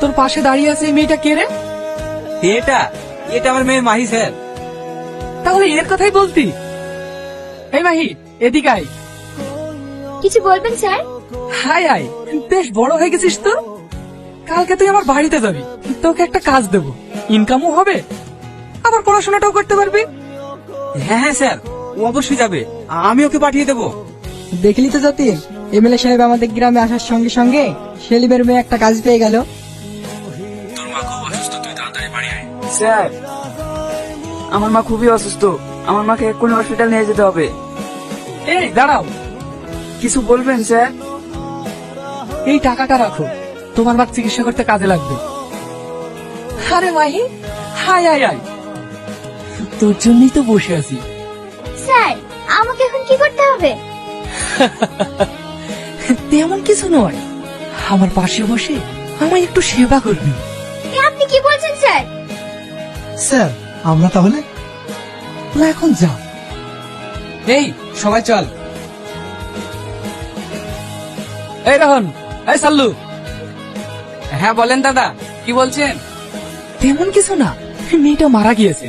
তোর পাশে দাঁড়িয়ে আছে এই মেয়েটা কে রে? এটা এটা আমার মেয়ে মাহি স্যার। তাহলে এর কথাই বলতি। এই মাহি, এদিকে আয়। কিছু বলবেন স্যার? হাই হাই, বেশ বড় হয়ে গেছিস তো। কালকে তুই আমার বাড়িতে যাবি, তোকে একটা কাজ দেব, ইনকামও হবে, আবার পড়াশোনাটাও করতে পারবি। হ্যাঁ হ্যাঁ স্যার, ও অবশ্যই যাবে, আমি ওকে পাঠিয়ে দেবো। দেখলি তো যতীন, এমএলএ সাহেব আমাদের গ্রামে আসার সঙ্গে সঙ্গে সেলিমের মেয়ে একটা কাজ পেয়ে গেল। তোর মা খুব অসুস্থ, তুই তাড়াতাড়ি বাড়ি আয়। স্যার, আমার মা খুবই অসুস্থ, আমার মাকে এক্ষুনি হসপিটাল নিয়ে যেতে হবে। এই দাঁড়াও, কিছু বলবেন স্যার? এই টাকাটা রাখো, তোমার মা চিকিৎসা করতে কাজে লাগবে। আরে মাহি, হাই হাই হাই, তোর জন্যই তো বসে আছি। স্যার, আমাকে এখন কি করতে হবে? তেমন কিছু নয়, আমার পাশে বসে আমায় একটু সেবা করবি। এ আপনি কি বলছেন স্যার? স্যার, আমরা তাহলে না এখন যাও। এই সবাই চল। এই রহন, এই সাল্লু। হ্যাঁ বলেন দাদা, কি বলছেন? তেমন কিছু না, মেয়েটা মারা গিয়েছে,